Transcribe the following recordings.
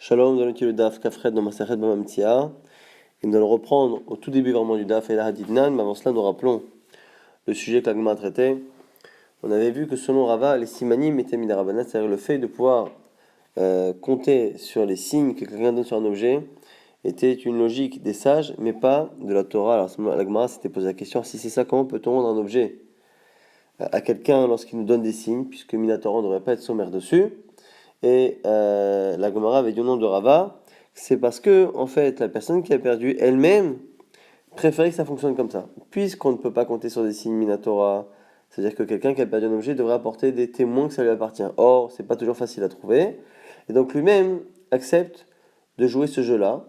Shalom, nous allons étudier le Daf Kafred dans Masechet Bava Metzia. Et nous allons reprendre au tout début vraiment du Daf et la Hadidnan, mais avant cela nous rappelons le sujet que l'Agma a traité. On avait vu que selon Rava, les simanim étaient midarabanan, c'est-à-dire le fait de pouvoir compter sur les signes que quelqu'un donne sur un objet était une logique des sages, mais pas de la Torah. Alors l'Agma s'était posé la question, si c'est ça, comment peut-on rendre un objet à quelqu'un lorsqu'il nous donne des signes, puisque Minatora ne devrait pas être sommaire dessus. Et la Gemara avait dit au nom de Rava, c'est parce que en fait la personne qui a perdu elle-même préférait que ça fonctionne comme ça. Puisqu'on ne peut pas compter sur des signes Minatora, c'est-à-dire que quelqu'un qui a perdu un objet devrait apporter des témoins que ça lui appartient. Or, c'est pas toujours facile à trouver. Et donc lui-même accepte de jouer ce jeu-là,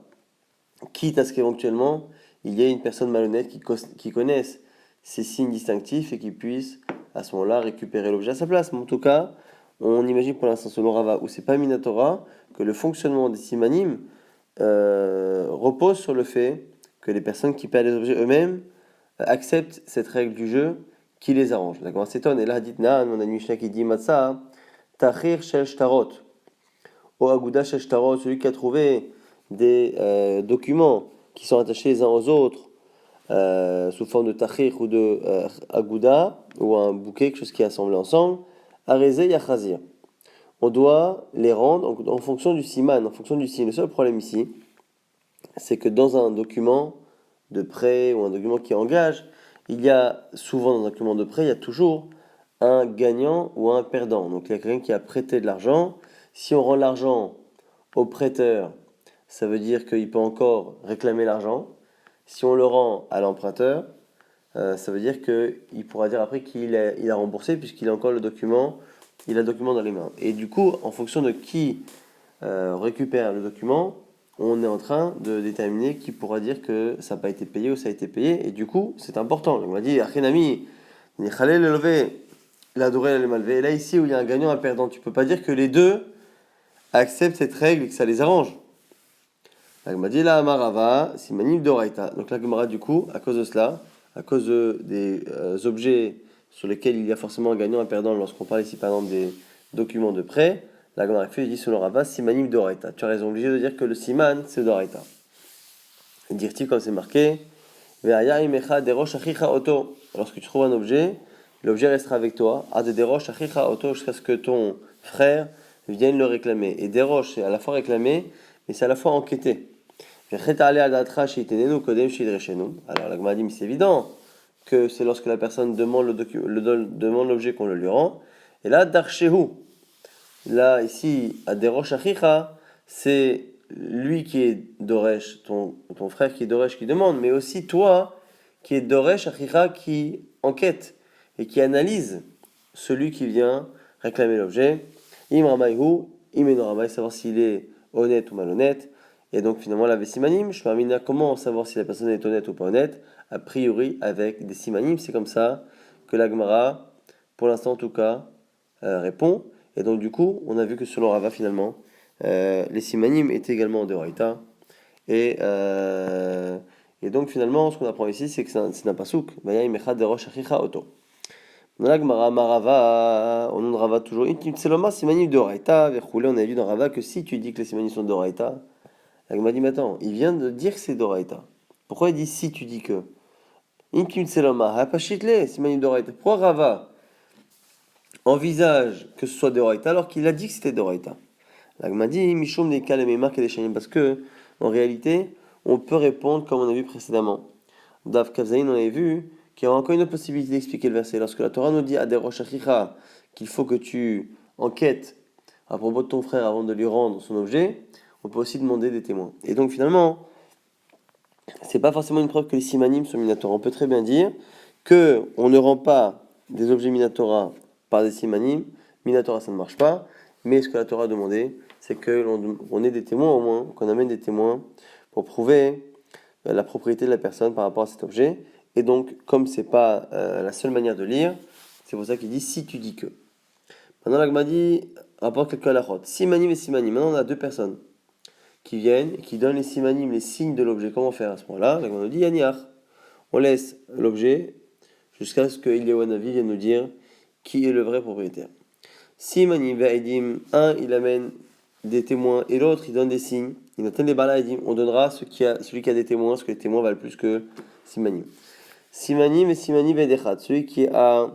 quitte à ce qu'éventuellement il y ait une personne malhonnête qui connaisse ces signes distinctifs et qui puisse à ce moment-là récupérer l'objet à sa place. Mais en tout cas, on imagine pour l'instant selon Rava, où c'est pas Minatora, que le fonctionnement des simanim repose sur le fait que les personnes qui perdent les objets eux-mêmes acceptent cette règle du jeu qui les arrange. La Gemara s'étonne, et là dit Nan, on a une Mishnah qui dit Matzah, Tachir shel shtarot, O Aguda shel shtarot, celui qui a trouvé des documents qui sont attachés les uns aux autres sous forme de tachir ou de aguda, ou un bouquet, quelque chose qui est assemblé ensemble, arezé yachazir. On doit les rendre en fonction du siman, en fonction du signe. Le seul problème ici, c'est que dans un document de prêt ou un document qui engage, il y a souvent dans un document de prêt, il y a toujours un gagnant ou un perdant. Donc il y a quelqu'un qui a prêté de l'argent. Si on rend l'argent au prêteur, ça veut dire qu'il peut encore réclamer l'argent. Si on le rend à l'emprunteur, ça veut dire qu'il pourra dire après qu'il a remboursé puisqu'il a encore le document, il a le document dans les mains. Et du coup, en fonction de qui récupère le document, on est en train de déterminer qui pourra dire que ça n'a pas été payé ou ça a été payé. Et du coup, c'est important. On va dire, Achinami, Nichalé le levé, l'adoré le malvé. Et là, ici, où il y a un gagnant et un perdant, tu ne peux pas dire que les deux acceptent cette règle et que ça les arrange. La Gemara dit la Amarava, Simanim d'Oraita. Donc la Gemara, du coup, à cause de cela, à cause des objets sur lesquels il y a forcément un gagnant et un perdant, lorsqu'on parle ici par exemple des documents de prêt, la Gemara dit selon Rava, Simanim d'Oraita. Tu as raison, obligé de dire que le Siman, c'est d'Oraita. Dire-t-il comme c'est marqué, Ve'aya imecha derosh achicha oto. Lorsque tu trouves un objet, l'objet restera avec toi, ad derosh achicha oto, jusqu'à ce que ton frère vienne le réclamer. Et derosh, c'est à la fois réclamer, mais c'est à la fois enquêter. Alors la Gemara dit, mais c'est évident que c'est lorsque la personne demande demande l'objet qu'on le lui rend. Et là, Darshehu, là ici, Aderosh Achicha, c'est lui qui est Doresh, ton frère qui est Doresh qui demande, mais aussi toi qui est Doresh Achicha qui enquête et qui analyse celui qui vient réclamer l'objet. Im Ramayhu, Im Enoramay, savoir s'il est honnête ou malhonnête. Et donc finalement la simanim, je m'amène comment savoir si la personne est honnête ou pas honnête. A priori avec des simanim, c'est comme ça que la Gemara, pour l'instant en tout cas, répond. Et donc du coup, on a vu que selon Rava finalement, les simanim étaient également en Deoraita. Et donc finalement, ce qu'on apprend ici, c'est que c'est un pasouk. Vaya imechad derosh achicha oto. Dans la Gemara, Marava, on nom de Rava toujours. Seloma simanim Deoraita. Verchoulé, on a vu dans Rava que si tu dis que les simanim sont Deoraita, la Gemara dit, mais attends, il vient de dire que c'est Doraita. Pourquoi il dit si tu dis que Inkim Seloma, Hapashitle, Simanim Doraita. Pourquoi Rava envisage que ce soit Doraita alors qu'il a dit que c'était Doraita? La Gemara dit, Mishum des Kalememar Kedeshanim, parce que, en réalité, on peut répondre comme on a vu précédemment. Dav Kavzaïn, on avait vu qu'il y a encore une autre possibilité d'expliquer le verset. Lorsque la Torah nous dit à Derosh Achicha qu'il faut que tu enquêtes à propos de ton frère avant de lui rendre son objet, on peut aussi demander des témoins. Et donc finalement, c'est pas forcément une preuve que les simanim sont minatora. On peut très bien dire que on ne rend pas des objets minatora par des simanim. Minatora, ça ne marche pas. Mais ce que la Torah a demandé, c'est qu'on ait des témoins au moins, qu'on amène des témoins pour prouver la propriété de la personne par rapport à cet objet. Et donc, comme c'est pas la seule manière de lire, c'est pour ça qu'il dit si tu dis que. Maintenant, la Gemara dit rapporte quelques halachot. Simanim et simanim. Maintenant, on a deux personnes qui viennent, qui donnent les simanim, les signes de l'objet. Comment faire à ce moment-là? La Gemara dit yaniach. On laisse l'objet jusqu'à ce que Eliyahu vienne nous dire qui est le vrai propriétaire. Simanim ve'edim, un il amène des témoins et l'autre il donne des signes. Il attend les balas, il dit on donnera celui qui a des témoins, parce que les témoins valent plus que simanim. Simanim et simanim vedechat, celui qui a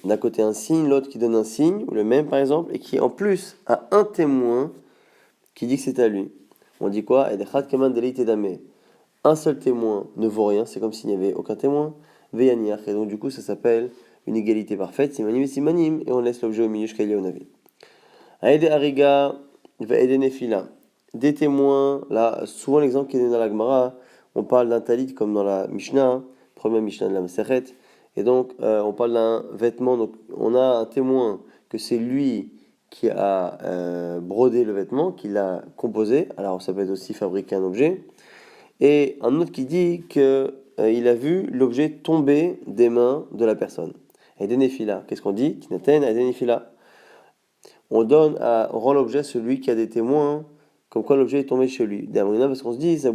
d'un côté un signe, l'autre qui donne un signe, ou le même par exemple, et qui en plus a un témoin qui dit que c'est à lui. On dit quoi? Edechat kaman delite dame. Un seul témoin ne vaut rien, c'est comme s'il n'y avait aucun témoin. Veyaniach, et donc du coup ça s'appelle une égalité parfaite, simanim et simanim, et on laisse l'objet au milieu jusqu'à Yaonavi. Aide Ariga, Aide Nefila. Des témoins, là, souvent l'exemple qui est donné dans la Gemara, on parle d'un talit comme dans la Mishnah, première Mishnah de la Maseret, et donc on parle d'un vêtement, donc on a un témoin que c'est lui qui a brodé le vêtement, qui l'a composé, alors ça peut être aussi fabriquer un objet, et un autre qui dit que il a vu l'objet tomber des mains de la personne. Aide Nefila, qu'est-ce qu'on dit? Tinaten, Aide Nefila. On rend l'objet à celui qui a des témoins, comme quoi l'objet est tombé chez lui. Parce qu'on se dit, c'est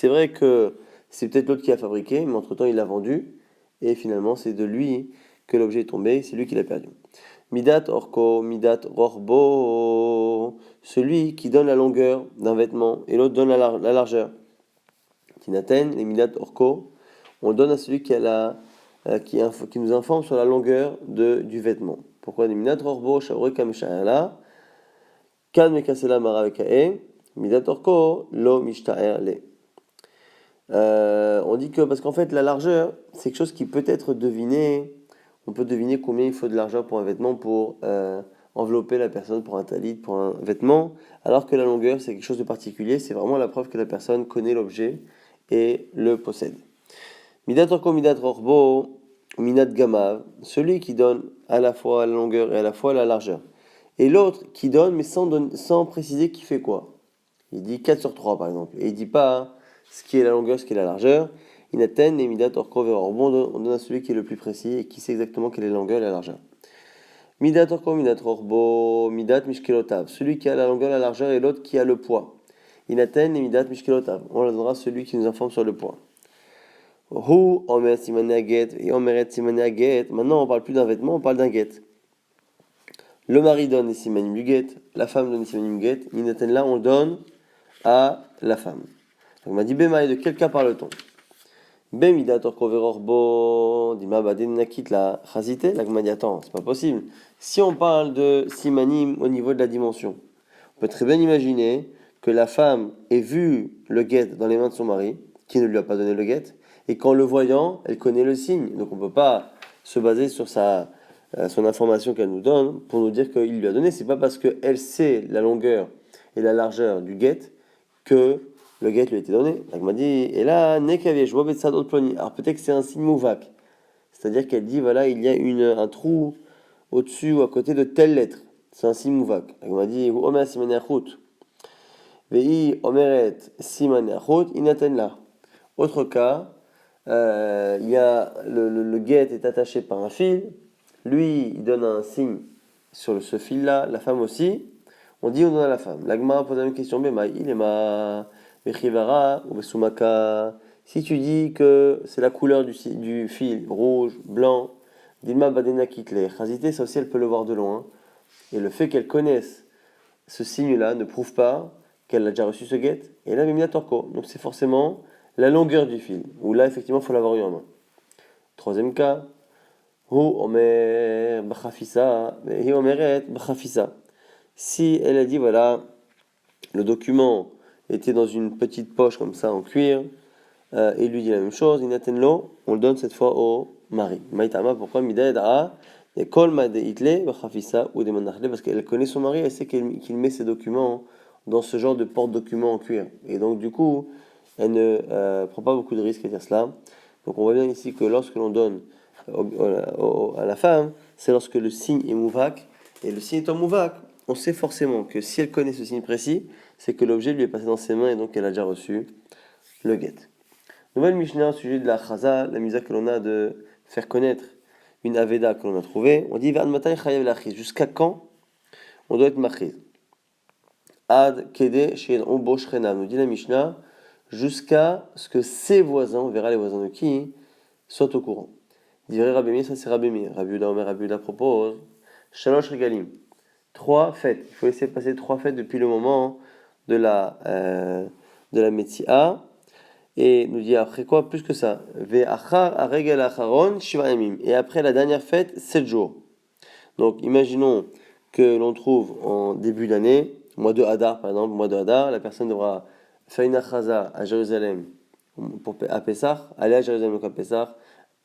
vrai que c'est peut-être l'autre qui a fabriqué, mais entre-temps il l'a vendu, et finalement c'est de lui que l'objet est tombé, c'est lui qui l'a perdu. Midat orko, midat rorbo, celui qui donne la longueur d'un vêtement, et l'autre donne la largeur. Tinaten, les midat orko, on donne à celui qui a qui nous informe sur la longueur du vêtement. Pourquoi des minat rorbo shavrei kamesha'ala kan mekasela maravekae midat orko lo mishta'er le. On dit que parce qu'en fait la largeur c'est quelque chose qui peut être deviné. On peut deviner combien il faut de largeur pour un vêtement pour envelopper la personne, pour un talit, pour un vêtement, alors que la longueur c'est quelque chose de particulier. C'est vraiment la preuve que la personne connaît l'objet et le possède. Midat orko midat rorbo minat gamav, celui qui donne à la fois la longueur et à la fois la largeur. Et l'autre qui donne, mais sans préciser qui fait quoi. Il dit 4 sur 3 par exemple. Et il ne dit pas ce qui est la longueur, ce qui est la largeur. Inaten et midat orko verorbo, on donne à celui qui est le plus précis et qui sait exactement quelle est la longueur et la largeur. Midat orko midat rorbo midat mishkelotav, celui qui a la longueur et la largeur et l'autre qui a le poids. Inaten et midat mishkelotav, on leur donnera celui qui nous informe sur le poids. Hu omer simane get et omeret simane get. Maintenant, on parle plus d'un vêtement, on parle d'un get. Le mari donne les simanim du get, la femme donne les simanim du get. Ninaten là, on donne à la femme. Donc, on m'a dit Bema, de quel cas parle-t-on? Bemida torkoverorbo dima baden nakit la chazite. Là, on m'a dit attends, c'est pas possible. Si on parle de simanim au niveau de la dimension, on peut très bien imaginer que la femme ait vu le get dans les mains de son mari, qui ne lui a pas donné le get. Et qu'en le voyant, elle connaît le signe. Donc on ne peut pas se baser sur son information qu'elle nous donne pour nous dire qu'il lui a donné. C'est pas parce qu'elle sait la longueur et la largeur du get que le get lui a été donné. Donc m'a dit, et là, je vois ça d'autres ploni. Alors peut-être que c'est un signe mouvak. C'est-à-dire qu'elle dit, voilà, il y a un trou au-dessus ou à côté de telle lettre. C'est un signe mouvak. Donc m'a dit, Omer simane achut. Vei omeret simane achut, inaten là. Autre cas, il y a le guet est attaché par un fil, lui il donne un signe sur ce fil-là, la femme aussi, on donne à la femme. L'agma pose la même question, mais il est ma mechivara ou besumaka. Si tu dis que c'est la couleur du fil, rouge, blanc, dilma badena kitle, chazité, ça aussi elle peut le voir de loin, et le fait qu'elle connaisse ce signe-là ne prouve pas qu'elle a déjà reçu ce guet, et là, Mimina Torko. Donc c'est forcément la longueur du fil, où là, effectivement, il faut l'avoir eu en main. Troisième cas, Hu Omer Bachafisa, Hi Omeret Bachafisa. Si elle a dit, voilà, le document était dans une petite poche comme ça en cuir, et lui dit la même chose, Inatenlo, on le donne cette fois au mari. Maïtama, pourquoi Midaedra et Kolma de Hitle, Bachafisa ou de Manachle, parce qu'elle connaît son mari, elle sait qu'il met ses documents dans ce genre de porte-documents en cuir. Et donc, du coup, elle ne prend pas beaucoup de risques à dire cela. Donc, on voit bien ici que lorsque l'on donne à la femme, c'est lorsque le signe est mouvak. Et le signe étant mouvak, on sait forcément que si elle connaît ce signe précis, c'est que l'objet lui est passé dans ses mains et donc elle a déjà reçu le guet. Nouvelle Mishnah au sujet de la chaza, la misa que l'on a de faire connaître une aveda que l'on a trouvée. On dit jusqu'à quand on doit être machiz. Ad kede she'en ombo shchenam, nous dit la Mishnah, jusqu'à ce que ses voisins, on verra les voisins de qui, soient au courant. Dirait Rabbi Meir, ça c'est Rabbi Meir. Rabbi Yehuda Omer, Rabbi Yehuda propose Shalosh regalim, 3 fêtes. Il faut laisser passer 3 fêtes depuis le moment de la Metsi'a. Et nous dit après quoi? Plus que ça. Ve'achar aregel acharon shiva yamim. Et après la dernière fête, 7 jours. Donc imaginons que l'on trouve en début d'année, mois de Hadar par exemple, mois de Hadar, la personne devra faire une achaza à Jérusalem à Pessah, aller à Jérusalem à Pessah,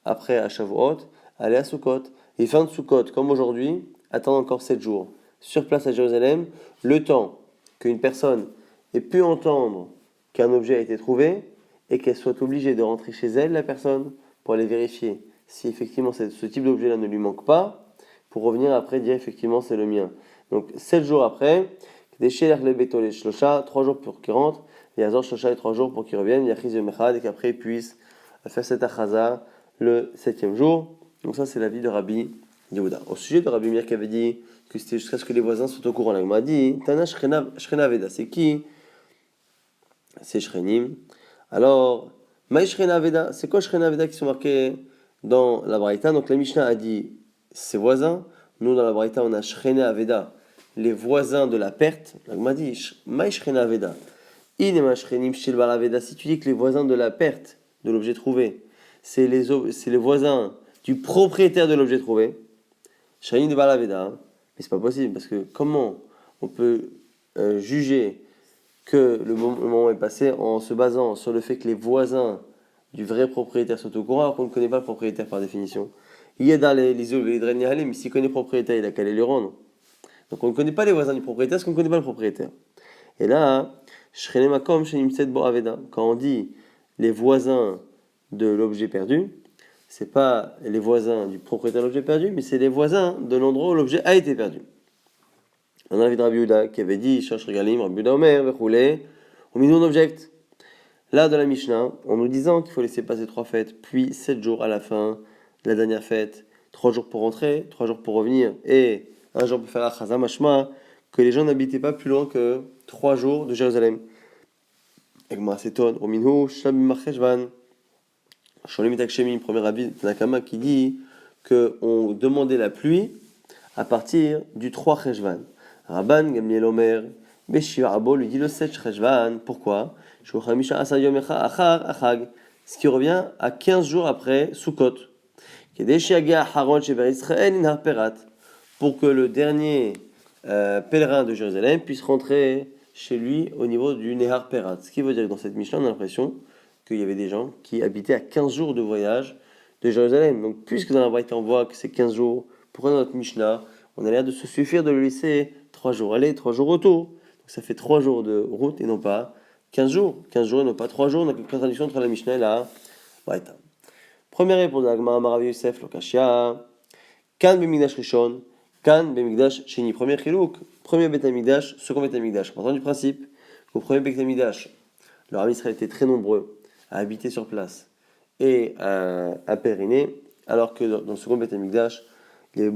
après à Shavuot, aller à Sukkot. Et fin de Sukkot, comme aujourd'hui, attendre encore 7 jours. Sur place à Jérusalem, le temps qu'une personne ait pu entendre qu'un objet a été trouvé et qu'elle soit obligée de rentrer chez elle, la personne, pour aller vérifier si effectivement ce type d'objet-là ne lui manque pas, pour revenir après dire effectivement c'est le mien. Donc 7 jours après, déchirer les bétos les shlosha, 3 jours pour qu'il rentre, et Azor shlosha et 3 jours pour qu'il revienne, Yachiz et Mechad, et qu'après il puisse faire cette achaza le 7e jour. Donc ça c'est l'avis de Rabbi Yehuda. Au sujet de Rabbi Meir qui avait dit que c'était jusqu'à ce que les voisins soient au courant, là il m'a dit Tana Shrena Veda, c'est qui? C'est Shrenim. Alors, Maï Shrena Veda, c'est quoi Shrena Veda qui sont marqués dans la Braïta? Donc la Mishnah a dit ses voisins. Nous dans la Braïta on a Shrena Veda, les voisins de la perte. La Gemara dit Maï Shrena Veda. In Shrenim Shil Bala Veda. Si tu dis que les voisins de la perte de l'objet trouvé, c'est les voisins du propriétaire de l'objet trouvé, Shrenim de Bala Veda. Hein. Mais c'est pas possible parce que comment on peut juger que le moment est passé en se basant sur le fait que les voisins du vrai propriétaire sont au courant alors qu'on ne connaît pas le propriétaire par définition. Il y a dans les îles, mais s'il connaît le propriétaire, il a qu'à aller le rendre. Donc on ne connaît pas les voisins du propriétaire parce qu'on ne connaît pas le propriétaire. Et là, quand on dit les voisins de l'objet perdu, c'est pas les voisins du propriétaire de l'objet perdu, mais c'est les voisins de l'endroit où l'objet a été perdu. On a l'avis de Rabbi Yehuda qui avait dit Cherche Regalim, Rabbi Yehuda Omer, Vechoulé, au milieu object. Là, dans la Mishnah, en nous disant qu'il faut laisser passer 3 fêtes, puis 7 jours à la fin de la dernière fête, 3 jours pour rentrer, 3 jours pour revenir, et 1 jour pour faire la Chazam Mashma, que les gens n'habitaient pas plus loin que 3 jours de Jérusalem. Egma Seton, Rominhu, Shlabim Marcheshvan, Sholim Itakshemi, premier avis de Nakama qui dit qu'on demandait la pluie à partir du 3 Cheshvan. Rabban Gamliel Omer, Beshir Abo lui dit le 7 Cheshvan. Pourquoi? Ce qui revient à 15 jours après Sukkot. Pour que le dernier pèlerin de Jérusalem puisse rentrer chez lui au niveau du Nehar Perat. Ce qui veut dire que dans cette Mishnah, on a l'impression qu'il y avait des gens qui habitaient à 15 jours de voyage de Jérusalem. Donc, puisque dans la Braïta on voit que c'est 15 jours, pourquoi dans notre Mishnah, on a l'air de se suffire de le laisser 3 jours aller, 3 jours retour. Donc, ça fait 3 jours de route et non pas 15 jours. 15 jours et non pas 3 jours. On a une contradiction entre la Mishnah et la Braïta. Première réponse de l'Agmara Maravi Yosef Lokashia. Kan b'migdash rishon, kan b'migdash sheni. Premier chilouk, premier Beth Amikdash, second Beth Amikdash. Partant du principe qu'au premier Beth Amikdash, le Rav Israël était très nombreux à habiter sur place et à périner, alors que dans le second Beth Amikdash, il y avait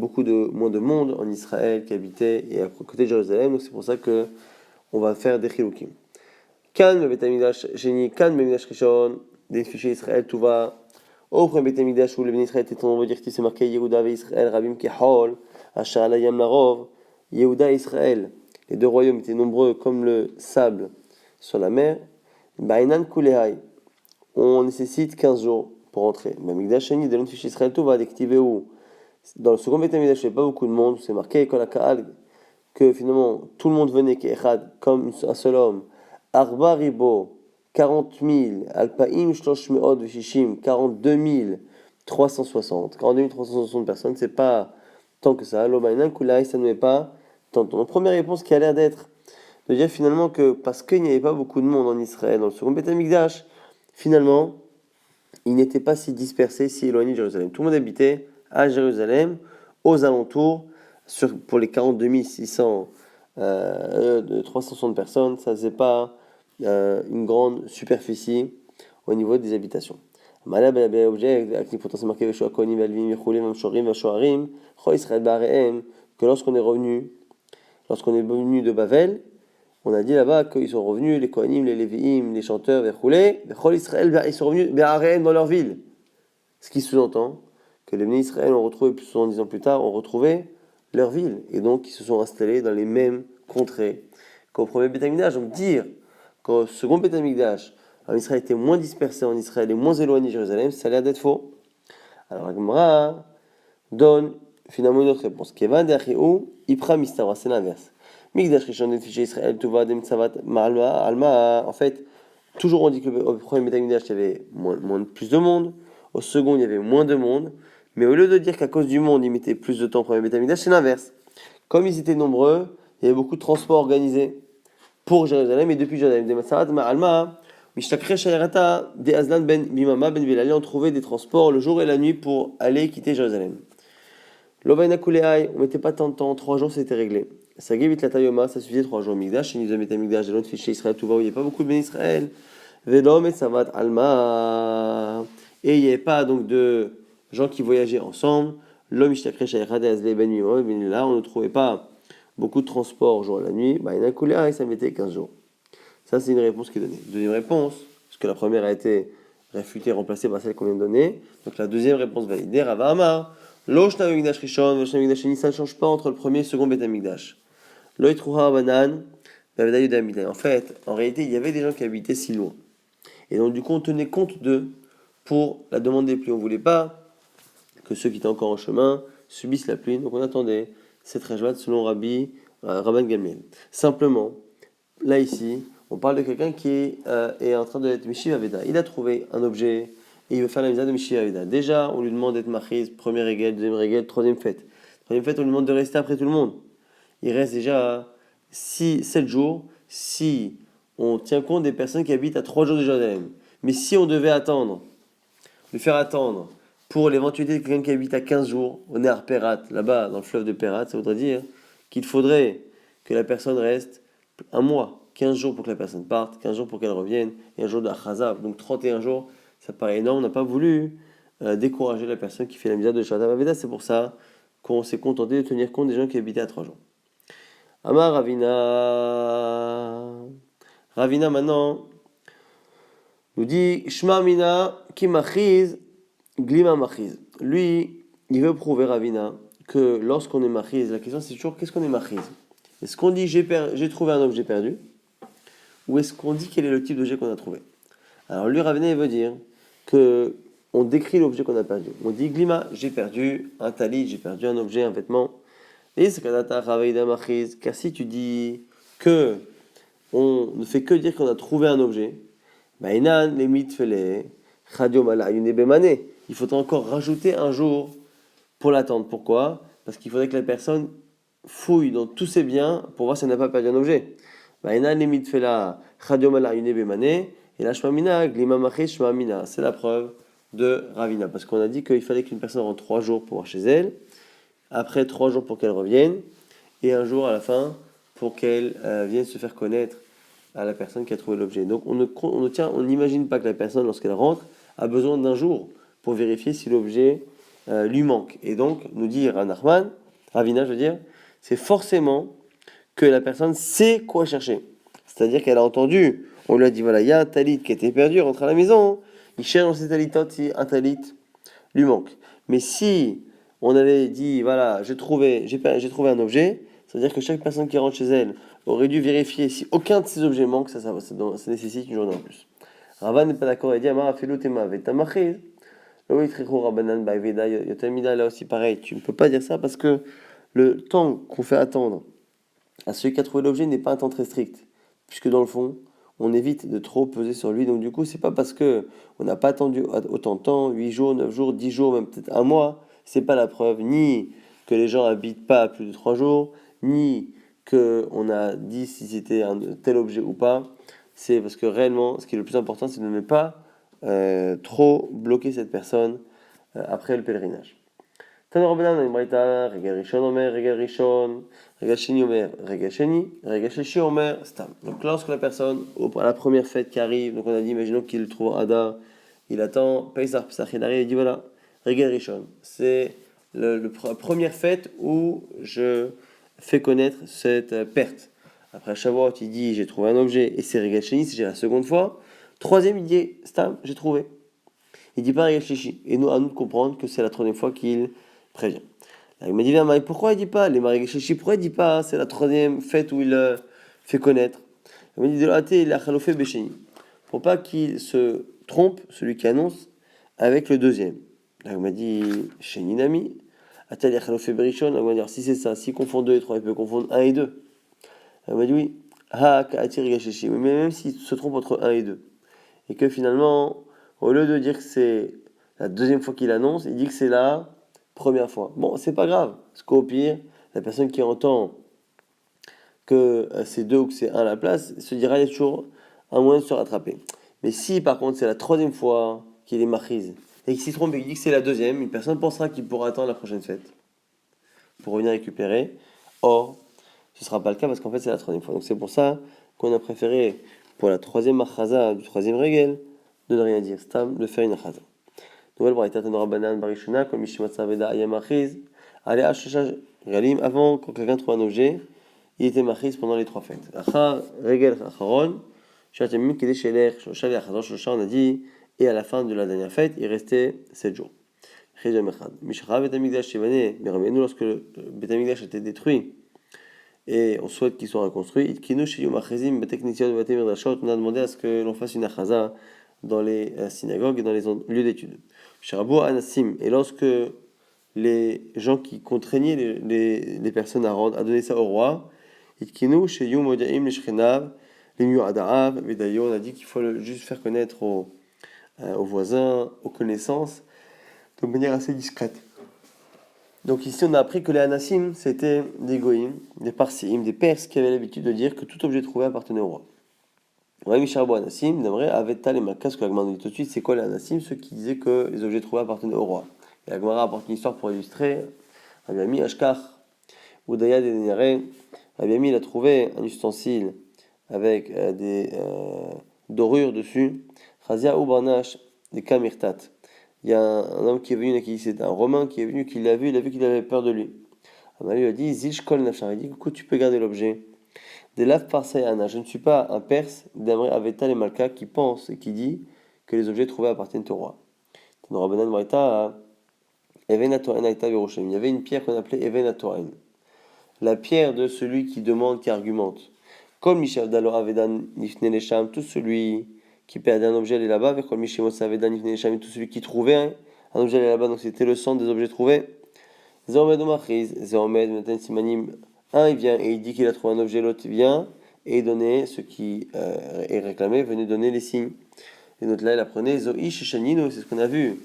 moins de monde en Israël qui habitait et à côté de Jérusalem. Donc c'est pour ça que on va faire des chiloukim. Kan b'Beth Amikdash sheni, kan b'migdash rishon, des fichiers Israël tout va. Au premier Beth Amikdash où le Ben Israël était en nombre dire qu'il s'est marqué Yehuda et Israël, Rabim Kehol, Asher Alayam Larov, Yehuda et Israël. Les deux royaumes étaient nombreux comme le sable sur la mer. Bainan Kulehai. On nécessite 15 jours pour entrer. Bamikdash Sheni, de l'Unfish Israël tout va d'activer où dans le second Beth Amikdash, il n'y avait pas beaucoup de monde, c'est marqué Kol HaKa'al, que finalement tout le monde venait Ke'echad, comme un seul homme. Arba Ribo. 40 000, Alpaim, Shloshmeod, Vishishim, 42 360. 42 360 personnes, c'est pas tant que ça. L'Omainan, Kulai, ça ne met pas tant. Donc, première réponse qui a l'air d'être de dire finalement que parce qu'il n'y avait pas beaucoup de monde en Israël, dans le second Beth Amikdash, finalement, il n'était pas si dispersé, si éloigné de Jérusalem. Tout le monde habitait à Jérusalem, aux alentours, pour les 42 600 de 360 personnes, ça c'est pas une grande superficie au niveau des habitations. Que lorsqu'on est venu de Bavel, on a dit là-bas qu'ils sont revenus, les Kohanim, les Lévi'im, les chanteurs, ils sont revenus dans leur ville. Ce qui sous-entend que les Bnei Israël ont retrouvé, plus de 10 ans plus tard, ont retrouvé leur ville, et donc ils se sont installés dans les mêmes contrées qu'au premier Beth Amikdash. Donc dire qu'au second Beth Amikdash, Israël était moins dispersé en Israël et moins éloigné de Jérusalem, ça a l'air d'être faux. Alors la Gemara donne finalement une autre réponse. Kevan de'achiu ipra mistara, c'est l'inverse. Mikdash rishon fiché Israël tuva dem tzavat alma. En fait, toujours on dit que au premier Beth Amikdash il y avait plus de monde, au second il y avait moins de monde, mais au lieu de dire qu'à cause du monde ils mettaient plus de temps au premier Beth Amikdash, c'est l'inverse. Comme ils étaient nombreux, il y avait beaucoup de transports organisés pour Jérusalem et depuis Jérusalem. Des Masarat Ma'alma, Mishtakre Shayarata, des Azlan ben Bimama ben Vilali ont trouvé des transports le jour et la nuit pour aller quitter Jérusalem. Lovaina Kuleai, on mettait pas tant de temps, 3 jours c'était réglé. Sagevit la Tayoma, ça suffisait 3 jours. Migdash, et nous avons mis Migdash, de l'autre fichier Israël, tout va où il n'y a pas beaucoup de Ben Israël. Vedom et Savat Alma. Et il n'y avait pas donc de gens qui voyageaient ensemble. L'homme Ishtakre Shayarata, Azle ben Bimama ben Vilali, on ne trouvait pas beaucoup de transport jour et la nuit, bah, il y en a coulé et ça mettait 15 jours. Ça, c'est une réponse qui est donnée. Deuxième réponse, parce que la première a été réfutée, remplacée par celle qu'on vient de donner. Donc la deuxième réponse validée, Rava Amar, Loshna Migdash Rishon, Loshna Migdash Sheni, ça ne change pas entre le premier et le second Beth Amikdash. Loïtrouha Banan, Baveda Yuda Midai. En fait, en réalité, il y avait des gens qui habitaient si loin. Et donc, du coup, on tenait compte d'eux pour la demande des pluies. On ne voulait pas que ceux qui étaient encore en chemin subissent la pluie. Donc, on attendait cette rajouat selon Rabban Gamliel. Simplement, là ici, on parle de quelqu'un qui est en train d'être Mishiv Aveda. Il a trouvé un objet et il veut faire la misère de Mishiv Aveda. Déjà, on lui demande d'être Machiz, première règle, deuxième règle, troisième fête. Troisième fête, on lui demande de rester après tout le monde. Il reste déjà 7 jours si on tient compte des personnes qui habitent à 3 jours de Jérusalem. Mais si on devait lui faire attendre pour l'éventualité de quelqu'un qui habite à 15 jours, au Ner Perat, là-bas, dans le fleuve de Perat, ça voudrait dire qu'il faudrait que la personne reste un mois, 15 jours pour que la personne parte, 15 jours pour qu'elle revienne, et un jour d'Achazab, donc 31 jours, ça paraît énorme. On n'a pas voulu décourager la personne qui fait la misère de Shabbat Aveda, c'est pour ça qu'on s'est contenté de tenir compte des gens qui habitaient à 3 jours. Amar Ravina. Ravina maintenant nous dit Shma Mina ki machiz glima machiz. Lui, il veut prouver Ravina que lorsqu'on est machiz, la question c'est toujours qu'est-ce qu'on est machiz? Est-ce qu'on dit j'ai trouvé un objet perdu ou est-ce qu'on dit quel est le type d'objet qu'on a trouvé? Alors lui Ravina il veut dire que on décrit l'objet qu'on a perdu. On dit glima, j'ai perdu un talit, j'ai perdu un objet, un vêtement. Et c'est car si tu dis que on ne fait que dire qu'on a trouvé un objet, il faut encore rajouter un jour pour l'attendre. Pourquoi? Parce qu'il faudrait que la personne fouille dans tous ses biens pour voir si elle n'a pas perdu un objet. Et la c'est la preuve de Ravina. Parce qu'on a dit qu'il fallait qu'une personne rentre 3 jours pour voir chez elle, après 3 jours pour qu'elle revienne, et un jour à la fin pour qu'elle vienne se faire connaître à la personne qui a trouvé l'objet. Donc on n'imagine pas que la personne, lorsqu'elle rentre, a besoin d'un jour pour vérifier si l'objet lui manque. Et donc, nous dit Ravina, je veux dire, c'est forcément que la personne sait quoi chercher. C'est-à-dire qu'elle a entendu, on lui a dit, voilà, il y a un talit qui a été perdu, rentre à la maison, il cherche dans ses talitotes si un talit lui manque. Mais si on avait dit, voilà, j'ai trouvé un objet, c'est-à-dire que chaque personne qui rentre chez elle aurait dû vérifier si aucun de ces objets manque, ça nécessite une journée en plus. Ravan n'est pas d'accord, il dit, Amar Afilutema Vetamachiz. Là aussi pareil, tu ne peux pas dire ça parce que le temps qu'on fait attendre à celui qui a trouvé l'objet n'est pas un temps très strict, puisque dans le fond, on évite de trop peser sur lui. Donc du coup, c'est pas parce que on n'a pas attendu autant de temps, 8 jours, 9 jours, 10 jours, même peut-être un mois, c'est pas la preuve ni que les gens habitent pas à plus de 3 jours, ni qu'on a dit si c'était un tel objet ou pas. C'est parce que réellement, ce qui est le plus important, c'est de ne pas trop bloquer cette personne après le pèlerinage. Tana Rabbanan a une braïta, Regal Rishon Omer, Regal Rishon, Regal Sheni Omer, Regal Sheni, Regal Shlishi Omer, Stam. Donc lorsque la personne, à la première fête qui arrive, donc on a dit, imaginons qu'il trouve Ada, il attend, Pesach, il arrive, il dit voilà, Regal Rishon, c'est la première fête où je fais connaître cette perte. Après Shavuot, il dit j'ai trouvé un objet, et c'est Regal Sheni, c'est la seconde fois. Troisième, il dit Stam, j'ai trouvé. Il dit pas Regal Shlishi. Et nous, à nous de comprendre que c'est la troisième fois qu'il prévient. Il m'a dit, mais pourquoi il dit pas? Les Marigeshishi, pourquoi il dit pas? Hein, c'est la troisième fête où il fait connaître. Il m'a dit, de l'âté, il a chalofé bécheni. Pour pas qu'il se trompe, celui qui annonce, avec le deuxième. Là, il m'a dit, Sheninami. A-t-il chalofé berishon? On va dire, si c'est ça, s'il confond 2 et 3, il peut confondre un et 2. Il m'a dit, oui. Ha, ka'atir gashishi. Mais même s'il se trompe entre un et 2. Et que finalement, au lieu de dire que c'est la deuxième fois qu'il annonce, il dit que c'est la première fois. Bon, c'est pas grave, parce qu'au pire, la personne qui entend que c'est 2 ou que c'est un à la place se dira il y a toujours un moyen de se rattraper. Mais si par contre c'est la troisième fois qu'il est machiz et qu'il s'y trompe et qu'il dit que c'est la deuxième, une personne pensera qu'il pourra attendre la prochaine fête pour revenir récupérer. Or, ce ne sera pas le cas parce qu'en fait c'est la troisième fois. Donc c'est pour ça qu'on a préféré pour la troisième machaza du troisième régel de ne rien dire, stam, de faire une machaza. Nouvelle braïta Tanora Banan Barishona, comme Mishimat Saveda Ayam Achiz, allez à Shosha Galim, avant quand quelqu'un trouve un objet, il était machiz pendant les 3 fêtes. Achar Regel Acharon, Shatamim Kede Shelech, Shosha Vachador Shosha, on a dit, et à la fin de la dernière fête, il restait 7 jours. Chejam Echad. Mishra Betamigdash Shivane, mais revenez-nous lorsque le Betamigdash était détruit, et on souhaite qu'il soit reconstruit. Itkinu Sheyum Achizim Beteknitiot Betamir Dashot, on a demandé à ce que l'on fasse une achaza dans les synagogues et dans les lieux d'études. Sharabo Anassim, et lorsque les gens qui contraignaient les personnes à rendre, à donner ça au roi, Itkinu Sheyum Modaim Leshchenav, Lemiu Adarav, et d'ailleurs on a dit qu'il faut juste faire connaître aux voisins, aux connaissances, de manière assez discrète. Donc ici on a appris que les Anassim c'était des Goïm, des Parsim, des Perses qui avaient l'habitude de dire que tout objet trouvé appartenait au roi. Ouais, Misharbo Anassim, d'Amré, Aveta les Makas, que l'Agmara nous dit tout de suite, c'est quoi les Anassim? Ceux qui disaient que les objets trouvés appartenaient au roi. Et l'Agmara apporte une histoire pour illustrer. Rabbi Ami Ashkar, Udaya de Denere, Rabbi Ami il a trouvé un ustensile avec des dorures dessus. Chazia Ubarnash, des Kamirtat. Il y a un homme qui est venu, c'est un Romain qui est venu, qui l'a vu, il a vu qu'il avait peur de lui. Rabbi lui a dit, Zilshkol Nafshar, il dit, écoute, tu peux garder l'objet. Des laves parsayana, je ne suis pas un Perse d'Amré Aveta les Malka qui pense et qui dit que les objets trouvés appartiennent au roi. Il y avait une pierre qu'on appelait Even Atoren, la pierre de celui qui demande, qui argumente. Comme Michel Dalo Avedan Nifne Lesham, tout celui qui perdait un objet allait là-bas, avec comme Michel Avedan Nifne Lesham, tout celui qui trouvait un objet allait là-bas, donc c'était le centre des objets trouvés. Zéomed Omachiz, Zéomed Meten Simanim. Un, il vient et il dit qu'il a trouvé un objet, l'autre vient et donnait ce qui est réclamé, venait donner les signes. Et donc là, il apprenait Zoish Shanino, c'est ce qu'on a vu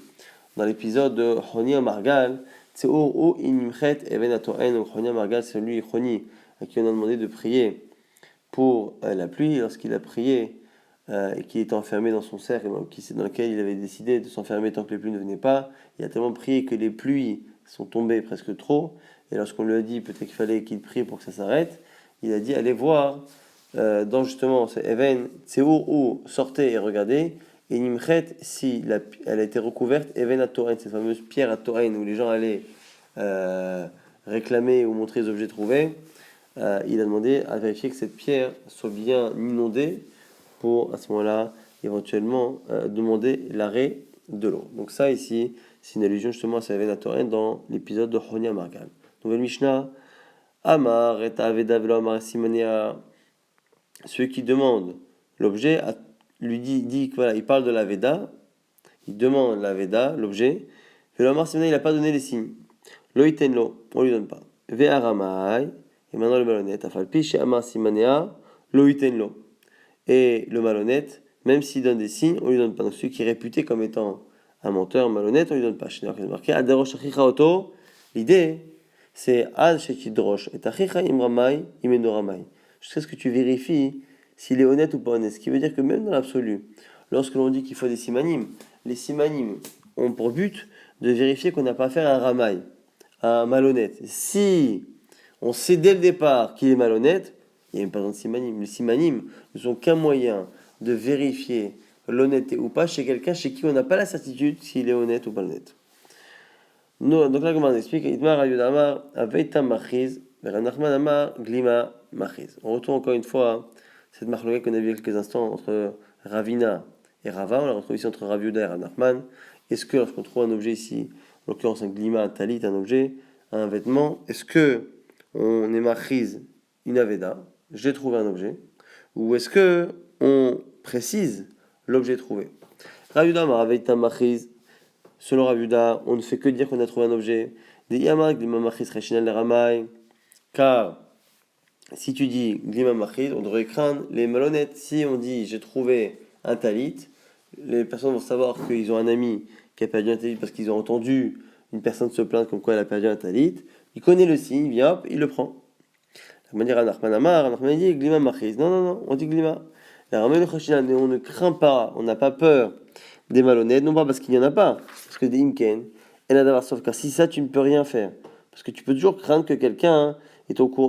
dans l'épisode de Choni Margal. Tseur O Inimchet Even Atoen, donc Choni Margal, c'est lui, Choni, à qui on a demandé de prier pour la pluie. Lorsqu'il a prié et qu'il était enfermé dans son cercle, dans lequel il avait décidé de s'enfermer tant que les pluies ne venaient pas, il a tellement prié que les pluies sont tombées presque trop. Et lorsqu'on lui a dit peut-être qu'il fallait qu'il prie pour que ça s'arrête, il a dit allez voir dans justement ce Even, Tseur ou sortez et regardez, et Nimchet, si elle a été recouverte, Even à Toren, cette fameuse pierre à Toren où les gens allaient réclamer ou montrer les objets trouvés, il a demandé à vérifier que cette pierre soit bien inondée pour à ce moment-là éventuellement demander l'arrêt de l'eau. Donc ça ici, c'est une allusion justement à ce Even à Toren dans l'épisode de Chonia Margal. Nouvelle Mishnah, Amar et Aveda velo Amar Simania. Celui qui demande l'objet lui dit que voilà, il parle de la Veda, il demande la Veda, l'objet. Velo Amar Simania, il n'a pas donné les signes. Lo iten lo, on lui donne pas. Ve Aramai, et maintenant le malhonnête. Afalpi chez Amar Simania, lo iten lo. Et le malhonnête, même s'il donne des signes, on lui donne pas. Donc celui qui est réputé comme étant un menteur, malhonnête, on lui donne pas. Chez nous, marqué Adarosh Achicha Oto. L'idée, c'est Ad Shekidrosh et Achicha Imramai Imenoramai. Jusqu'à ce que tu vérifies s'il est honnête ou pas honnête. Ce qui veut dire que même dans l'absolu, lorsque l'on dit qu'il faut des simanim, les simanim ont pour but de vérifier qu'on n'a pas affaire à un ramaï, à un malhonnête. Si on sait dès le départ qu'il est malhonnête, il n'y a même pas besoin de simanim. Les simanim ne sont qu'un moyen de vérifier l'honnêteté ou pas chez quelqu'un chez qui on n'a pas la certitude s'il est honnête ou pas honnête. Donc là, comment on explique Itmar Ayudamar Aveita Machiz, Veranachman Amar Glima Machiz. On retourne encore une fois à cette marloquette qu'on a vu il y a quelques instants entre Ravina et Rava. On la retrouve ici entre Rav Yuda et Ranachman. Est-ce que lorsqu'on trouve un objet ici, en l'occurrence un glima, un talit, un objet, à un vêtement, est-ce que on est machriz une aveda, j'ai trouvé un objet, ou est-ce que on précise l'objet trouvé? Rav Yuda Maraveita machriz, selon Rav Yuda, on ne fait que dire qu'on a trouvé un objet. Des yamak, des machriz rechinal les ramai, car si tu dis glima machriz, on devrait craindre les malhonnêtes. Si on dit j'ai trouvé un talit, les personnes vont savoir qu'ils ont un ami qui a perdu un talit parce qu'ils ont entendu une personne se plaindre comme quoi elle a perdu un talit. Il connaît le signe, il vient hop, il le prend. La manière Anachman Amar, Anachman dit glima machriz. Non, non, non, on dit glima. La ramai le chashinal, on ne craint pas, on n'a pas peur des malhonnêtes, non pas parce qu'il n'y en a pas, parce que des imken, et là d'avoir sauf car si ça tu ne peux rien faire. Parce que tu peux toujours craindre que quelqu'un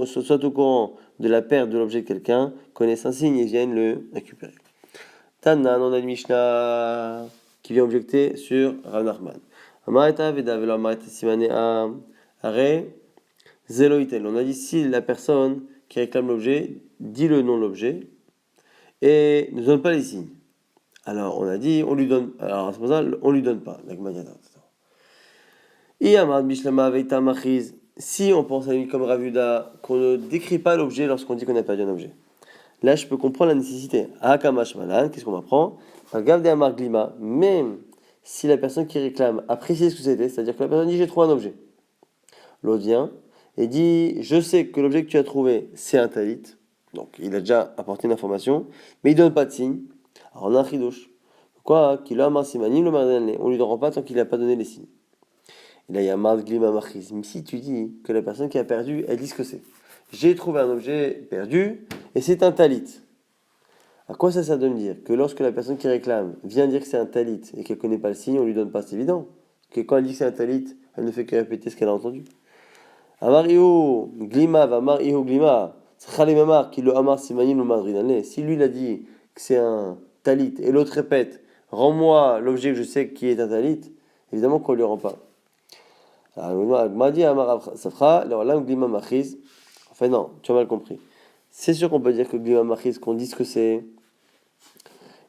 soit au courant de la perte de l'objet de quelqu'un, connaisse un signe et vienne le récupérer. Tanan, on a une Mishnah qui vient objecter sur Rav Nachman. Amareta veda velo amareta simanea are zeloitel. On a dit si la personne qui réclame l'objet dit le nom de l'objet et ne donne pas les signes. Alors on a dit on lui donne. Alors c'est pour ça on lui donne pas. Si on pense à lui comme Rav Yuda, qu'on ne décrit pas l'objet lorsqu'on dit qu'on a perdu un objet. Là, je peux comprendre la nécessité. Hakamash malan, qu'est-ce qu'on apprend? Même si la personne qui réclame a précisé ce que c'était, c'est-à-dire que la personne dit j'ai trouvé un objet. L'autre vient et dit je sais que l'objet que tu as trouvé, c'est un talit. Donc il a déjà apporté une information, mais il ne donne pas de signe. Alors on a un chidouche. Quoi? Qu'il a simanim le mardan, on lui donnera pas tant qu'il n'a pas donné les signes. Et là, il y a marde glima machiz. Mais si tu dis que la personne qui a perdu, elle dit ce que c'est. J'ai trouvé un objet perdu et c'est un talit. À quoi ça sert de me dire que lorsque la personne qui réclame vient dire que c'est un talit et qu'elle ne connaît pas le signe, on lui donne pas, c'est évident. Que quand elle dit que c'est un talit, elle ne fait que répéter ce qu'elle a entendu. Amario glima va mario glima. Qui le amar simanim le madrinane. Si lui il a dit que c'est un talit et l'autre répète rends-moi l'objet que je sais qui est un talit, évidemment qu'on ne lui rend pas. Enfin non, tu as mal compris. C'est sûr qu'on peut dire que glima machiz, qu'on dit ce que c'est.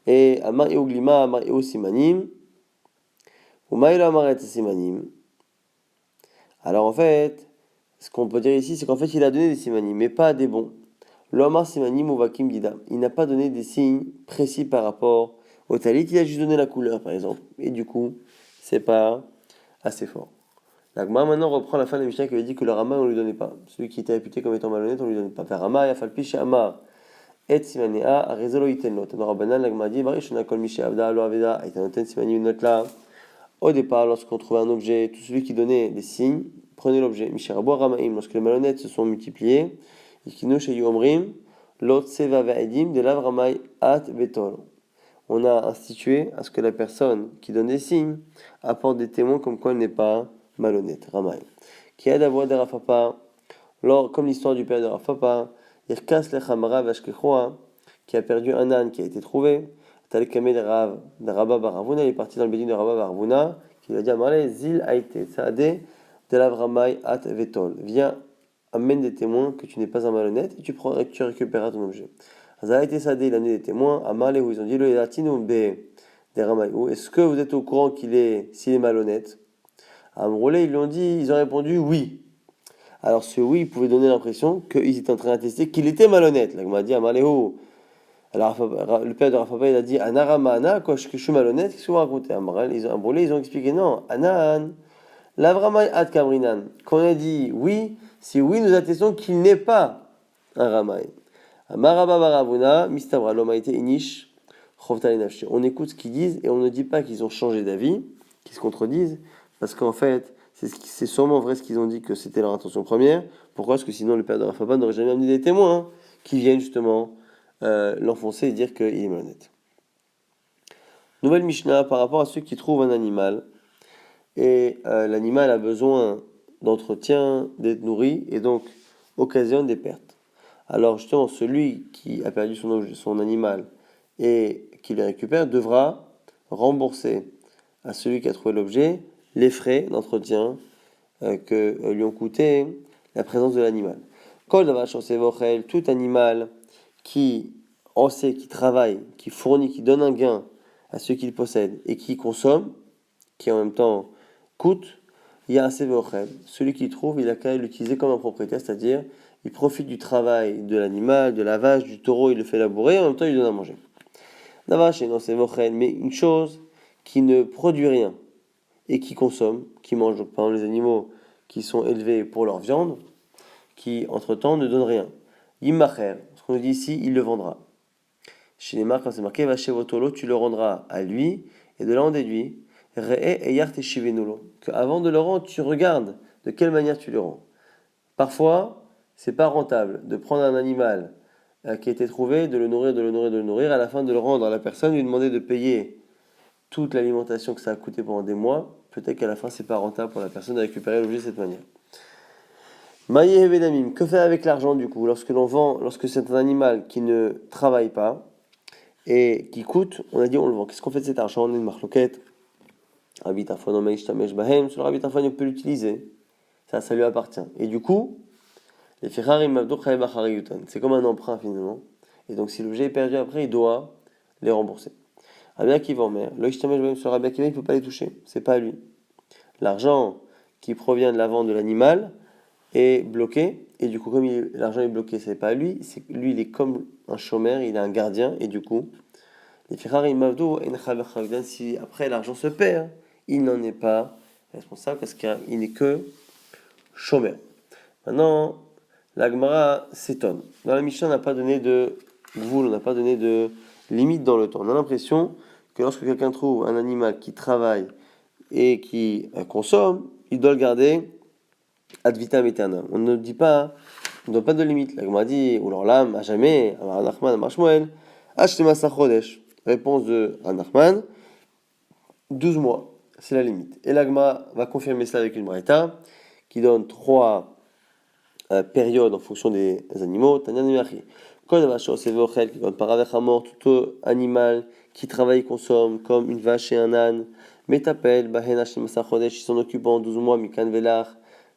Et amar eo glima, amar eo simanim. Ou maïla amaret simanim. Alors en fait, ce qu'on peut dire ici, c'est qu'en fait il a donné des simanim, mais pas des bons. L'amar simanim ou vakim dida. Il n'a pas donné des signes précis par rapport au talit, il a juste donné la couleur par exemple. Et du coup, c'est pas assez fort. La Gemara maintenant reprend la fin de la Mishnah qui avait dit que le Rama on lui donnait pas. Celui qui était réputé comme étant malhonnête, on lui donnait pas. Faire Rama, Yafalpi, Amar, Et Simanea, Arezolo Itenlo. Tanora Banan, la Gemara dit, Barishona Kol Misha Abda, Lo Aveda, Aitanoten Simani, une note là. Au départ, lorsqu'on trouvait un objet, tout celui qui donnait des signes, prenait l'objet. Misharaboa Ramaim, lorsque les malhonnêtes se sont multipliés, Ikino Sheyu Omrim, Lot Seva Ve'edim, de Lav Ramai At Betol. On a institué à ce que la personne qui donne des signes apporte des témoins comme quoi elle n'est pas malhonnête, Ramaï. Qui aide à voir des Rafapa, comme l'histoire du père de Rafapa, Irkas Lechamara Vashkechoa, qui a perdu un âne qui a été trouvé, Talekame de Rabba Baravuna, il est parti dans le bédine de Rabba Baravuna, qui lui a dit à Marley, Zil Aïte, Saade, de la Ramaï At Vetol. Viens, amène des témoins que tu n'es pas un malhonnête et tu récupéreras ton objet. Azaïte Saade, il a amené des témoins, à Marley où ils ont dit, le Latino B des Ramaïou, est-ce que vous êtes au courant s'il est malhonnête? À Amroulé, ils lui ont dit, ils ont répondu oui. Alors ce oui, il pouvait donner l'impression qu'ils étaient en train d'attester qu'il était malhonnête. Là, on m'a dit à Maléo. Alors le père de Rafapa, il a dit Anarama Ana, que je suis malhonnête, qu'est-ce que vous racontez? À Amroulé, ils ont expliqué non, Anan, Lavramay Ad Kamrinan. Quand on a dit oui, si oui, nous attestons qu'il n'est pas un Ramay. Maraba Baravuna, Mistabra Lomaïte Inish, Chovtalinafshi. On écoute ce qu'ils disent et on ne dit pas qu'ils ont changé d'avis, qu'ils se contredisent. Parce qu'en fait, c'est sûrement vrai ce qu'ils ont dit que c'était leur intention première. Pourquoi? Parce que sinon le père de Rafapa n'aurait jamais amené des témoins qui viennent justement l'enfoncer et dire qu'il est malhonnête. Nouvelle Mishnah par rapport à ceux qui trouvent un animal et l'animal a besoin d'entretien, d'être nourri et donc occasionne des pertes. Alors justement, celui qui a perdu son animal et qui le récupère devra rembourser à celui qui a trouvé l'objet les frais d'entretien que lui ont coûté la présence de l'animal. Tout animal qui sait, qui travaille, qui fournit, qui donne un gain à ceux qu'il possède et qui consomme, qui en même temps coûte, il y a un sévéochel. Celui qui trouve, il a qu'à l'utiliser comme un propriétaire, c'est-à-dire il profite du travail de l'animal, de la vache, du taureau, il le fait labourer, et en même temps il lui donne à manger. La vache est dans sévéochel, mais une chose qui ne produit rien et qui consomme, qui mange, donc par exemple les animaux qui sont élevés pour leur viande, qui entre-temps ne donnent rien. Yimacher, ce qu'on nous dit ici, il le vendra. Chez les marques, quand c'est marqué Vachevotolo, tu le rendras à lui, et de là on déduit Re'e eyart eshivenulo, que avant de le rendre, tu regardes de quelle manière tu le rends. Parfois, c'est pas rentable de prendre un animal qui a été trouvé, de le nourrir, de le nourrir, de le nourrir, à la fin de le rendre à la personne, lui demander de payer toute l'alimentation que ça a coûté pendant des mois. Peut-être qu'à la fin, c'est pas rentable pour la personne de récupérer l'objet de cette manière. Maïe Bedamim, que faire avec l'argent du coup lorsque l'on vend, lorsque c'est un animal qui ne travaille pas et qui coûte, on a dit on le vend. Qu'est-ce qu'on fait de cet argent? On a une marloquette. Rabbi Tarfon Omer Ishtamesh Bahem, sur le Rabbi Tarfon on peut l'utiliser. Ça lui appartient. Et du coup, les Ferrari Mavdo Chaye Bachari Yutan, c'est comme un emprunt finalement. Et donc si l'objet est perdu après, il doit les rembourser. Rabbi Akiva Omer, le Ishtamesh Bahem sur Rabbi Akiva, il ne peut pas les toucher. C'est pas à lui. L'argent qui provient de la vente de l'animal est bloqué, et du coup, comme l'argent est bloqué, c'est pas à lui, lui, il est comme un chômeur, il est un gardien, et du coup, les Ferrari Mavdo, si après l'argent se perd, il n'en est pas responsable parce qu'il n'est que chômeur. Maintenant, la Gemara s'étonne. Dans la Mishnah, on n'a pas donné de gvoul, on n'a pas donné de limite dans le temps. On a l'impression que lorsque quelqu'un trouve un animal qui travaille et qui consomme, il doit le garder ad vitam aeternam. On ne dit pas, on ne donne pas de limite. La Gemara dit, ou l'orlam, à jamais, Amar Nachman, Amar Shmuel, Ashtema Sachodesh. Réponse de Nachman, 12 mois, c'est la limite. Et la Gemara va confirmer cela avec une braïta qui donne 3 périodes en fonction des animaux. Tanya Nemiachi. Quand la vache c'est vochel qui donne par avec un mort, tout animal qui travaille et consomme, comme une vache et un âne, Metapel, Bahen Ashtema Sachodesh, ils s'en occupent en 12 mois, Mikan Velach,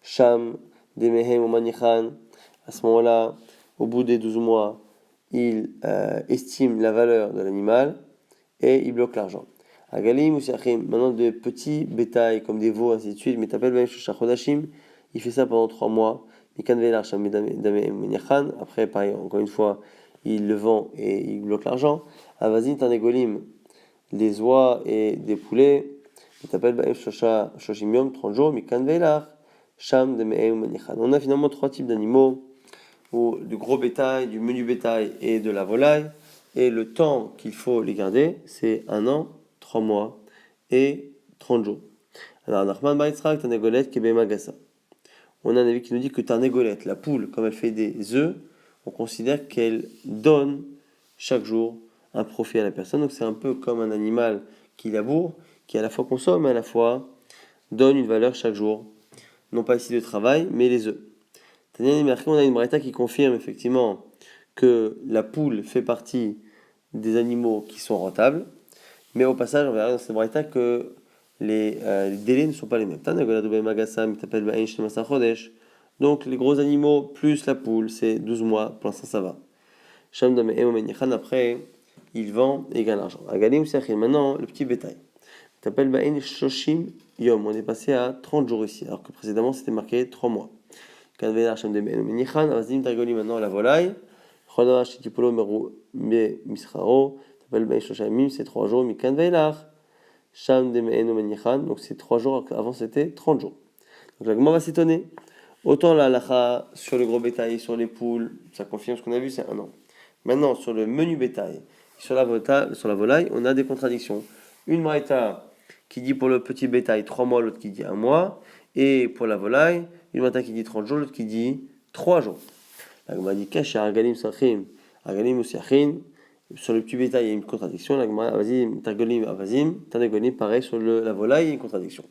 Sham, Demehem, Omanichan, à ce moment-là, au bout des 12 mois, il estime la valeur de l'animal et il bloque l'argent. Agalim ou Siachim, maintenant de petits bétails comme des veaux, ainsi de suite, mais t'appelles Ben Shushachodashim, il fait ça pendant 3 mois. Mikan Velar, Sham, Menyachan, après, pareil, encore une fois, il le vend et il bloque l'argent. Avazin, Tanegolim, les oies et des poulets, il t'appelle Ben Shoshim Yom, 30 jours, Mikan Velar. On a finalement 3 types d'animaux, ou du gros bétail, du menu bétail et de la volaille. Et le temps qu'il faut les garder, c'est 1 an, 3 mois et 30 jours. Alors, Nachman Baitzrak, Tanegolet, Kebemagasa. On a un avis qui nous dit que Tarnégolette, la poule, comme elle fait des œufs, on considère qu'elle donne chaque jour un profit à la personne. Donc c'est un peu comme un animal qui laboure, qui à la fois consomme et à la fois donne une valeur chaque jour. Non pas ici le travail, mais les œufs. On a une braïta qui confirme effectivement que la poule fait partie des animaux qui sont rentables, mais au passage, on verra dans cette braïta que les délais ne sont pas les mêmes. Donc les gros animaux plus la poule, c'est 12 mois, pour l'instant ça va. Après, il vend et gagne l'argent. Maintenant, le petit bétail. Shoshim Yom, on est passé à 30 jours ici, alors que précédemment c'était marqué 3 mois. Maintenant la volaille. C'est 3 jours. Donc c'est 3 jours, avant c'était 30 jours. Donc la Gemara va s'étonner. Autant la halacha sur le gros bétail, sur les poules, ça confirme ce qu'on a vu, c'est 1 an. Maintenant sur le menu bétail, sur la volaille, on a des contradictions. Une braïta qui dit pour le petit bétail 3 mois, l'autre qui dit 1 mois. Et pour la volaille, une braïta qui dit 30 jours, l'autre qui dit 3 jours. La Gemara dit Kash, Argalim Sachim, Argalim ou Siachin. Sur le petit bétail, il y a une contradiction. La Gemara, vas-y, Targolim, Avazim. Targolim, pareil, sur la volaille, il y a une contradiction.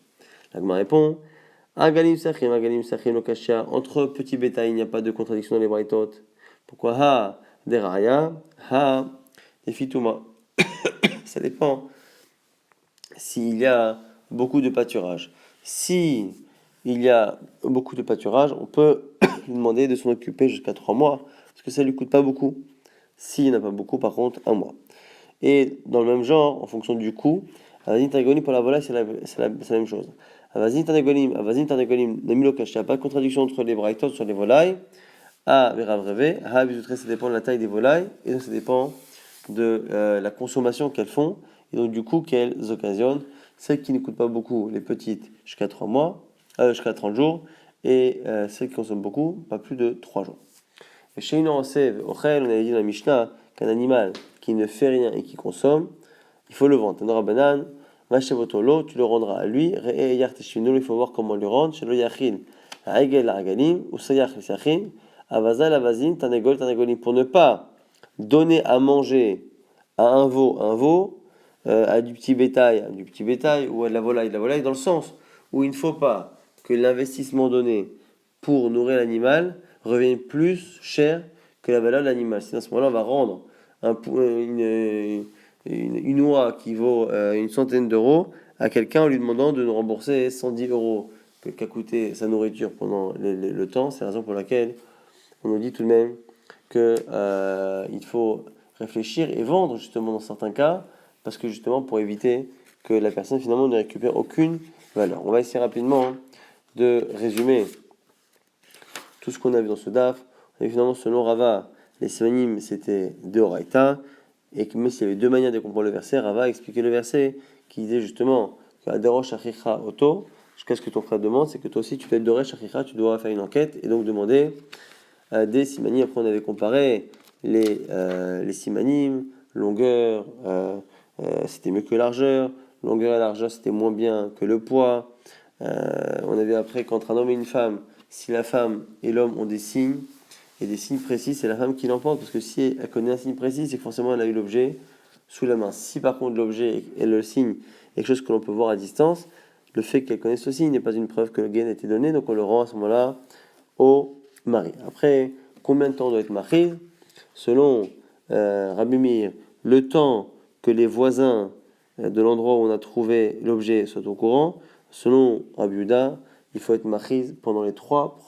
La Gemara répond Argalim Sachim, no Kashia. Entre petit bétail, il n'y a pas de contradiction dans les braïtot. Pourquoi Ha, Deraya, Ha, Defituma. Ça dépend s'il y a beaucoup de pâturage. Si il y a beaucoup de pâturage, on peut lui demander de s'en occuper jusqu'à 3 mois, parce que ça ne lui coûte pas beaucoup. S'il n'y en a pas beaucoup, par contre, 1 mois. Et dans le même genre, en fonction du coût, la Nitagoni pour la volaille, c'est la même chose. Avazim Tarnegolim, Namilokash, il n'y a pas de contradiction entre les braïtot sur les volailles. Ah, Veravreve, Ah, Bizoutre, ça dépend de la taille des volailles, et donc ça dépend de la consommation qu'elles font, et donc du coup qu'elles occasionnent. Celles qui ne coûtent pas beaucoup, les petites, jusqu'à 3 mois, jusqu'à 30 jours, et celles qui consomment beaucoup, pas plus de 3 jours. Et chez une Osev, Ochel, on avait dit dans la Mishnah qu'un animal qui ne fait rien et qui consomme, il faut le vendre. Tanora Banan, Machevotolo, tu le rendras à lui, Re'e Yarteshvino, il faut voir comment le rendre, chez le Yachin, Aegel Argalim, ou Sayach Sachin, Avazal Avazin, Tanegolim, pour ne pas donner à manger à un veau, à du petit bétail, ou à de la volaille, dans le sens où il ne faut pas que l'investissement donné pour nourrir l'animal revienne plus cher que la valeur de l'animal. Sinon, à ce moment-là, on va rendre une oie qui vaut une centaine d'euros à quelqu'un en lui demandant de nous rembourser 110 euros qu'a coûté sa nourriture pendant le temps. C'est la raison pour laquelle on nous dit tout de même qu'il faut réfléchir et vendre justement dans certains cas, parce que justement pour éviter que la personne finalement ne récupère aucune valeur. On va essayer rapidement de résumer tout ce qu'on a vu dans ce DAF. Et finalement, selon Rava, les simanim c'était deux oraita, et que mais s'il y avait deux manières de comprendre le verset, Rava a expliqué le verset qui disait justement qu'Aderosh Achicha Oto, jusqu'à ce que ton frère demande, c'est que toi aussi tu fais Doresh Achicha, tu dois faire une enquête et donc demander des simanim. Après, on avait comparé les simanim, longueur, c'était mieux que largeur, longueur et largeur, c'était moins bien que le poids. On avait après qu'entre un homme et une femme, si la femme et l'homme ont des signes, et des signes précis, c'est la femme qui l'emporte, parce que si elle connaît un signe précis, c'est que forcément elle a eu l'objet sous la main. Si par contre l'objet et le signe est quelque chose que l'on peut voir à distance, le fait qu'elle connaisse ce signe n'est pas une preuve que le gain a été donné, donc on le rend à ce moment-là au mari. Après, combien de temps doit être marié? Selon Rabbi Meir, le temps que les voisins de l'endroit où on a trouvé l'objet soient au courant. Selon Rabbi Yehuda, il faut être marié pendant les 3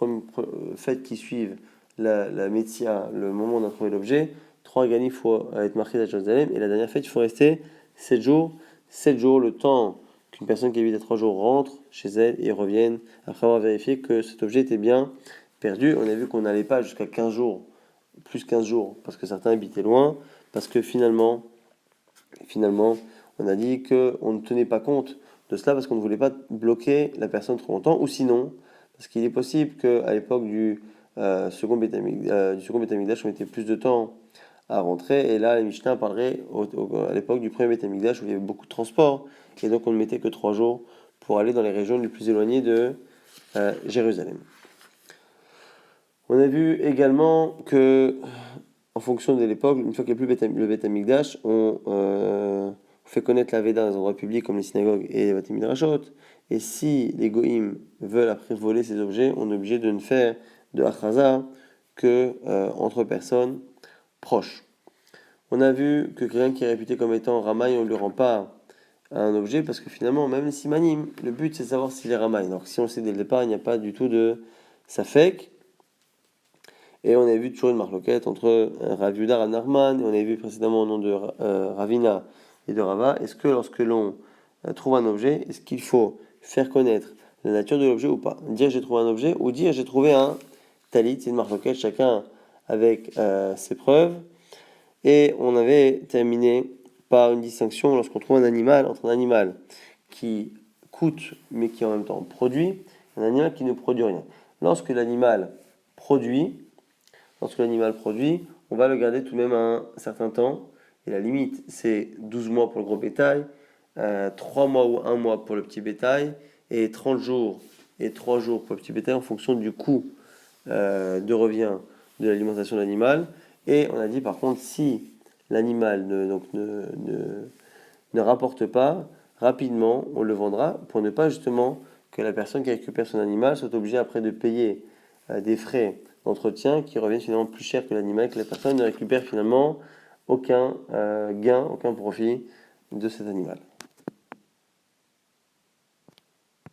fêtes qui suivent la Métia, le moment où on a trouvé l'objet. 3 gagnés, il faut être marié à Jérusalem. Et la dernière fête, il faut rester 7 jours. 7 jours, le temps qu'une personne qui habite à 3 jours rentre chez elle et revienne après avoir vérifié que cet objet était bien perdu. On a vu qu'on n'allait pas jusqu'à 15 jours, plus 15 jours, parce que certains habitaient loin, parce que finalement on a dit qu'on ne tenait pas compte de cela parce qu'on ne voulait pas bloquer la personne trop longtemps, ou sinon, parce qu'il est possible qu'à l'époque du second Beth Amikdash, on mettait plus de temps à rentrer, et là, les Mishnah parleraient à l'époque du premier Beth Amikdash où il y avait beaucoup de transport, et donc on ne mettait que 3 jours pour aller dans les régions les plus éloignées de Jérusalem. On a vu également que, en fonction de l'époque, une fois qu'il n'y a plus le Beth Amikdash, on fait connaître la Veda dans les endroits publics comme les synagogues et les Beth Midrashot. Et si les Goïms veulent après voler ces objets, on est obligé de ne faire de Achaza que entre personnes proches. On a vu que quelqu'un qui est réputé comme étant Ramaï, on ne lui rend pas un objet parce que finalement, même les simanim, le but c'est de savoir s'il est Ramaï. Alors si on le sait dès le départ, il n'y a pas du tout de safek. Et on a vu toujours une marloquette entre Rav Yehuda, Rav Nachman, et on a vu précédemment au nom de Ravina et de Rava. Est-ce que lorsque l'on trouve un objet, est-ce qu'il faut faire connaître la nature de l'objet ou pas? Dire j'ai trouvé un objet ou dire j'ai trouvé un talit, c'est une marloquette, chacun avec ses preuves. Et on avait terminé par une distinction lorsqu'on trouve un animal, entre un animal qui coûte mais qui en même temps produit, et un animal qui ne produit rien. Lorsque l'animal produit, on va le garder tout de même un certain temps. Et la limite, c'est 12 mois pour le gros bétail, 3 mois ou 1 mois pour le petit bétail, et 30 jours et 3 jours pour le petit bétail en fonction du coût de revient de l'alimentation de l'animal. Et on a dit par contre, si l'animal ne rapporte pas, rapidement, on le vendra pour ne pas justement que la personne qui récupère son animal soit obligée après de payer des frais d'entretien qui reviennent finalement plus cher que l'animal, que la personne ne récupère finalement aucun gain, aucun profit de cet animal.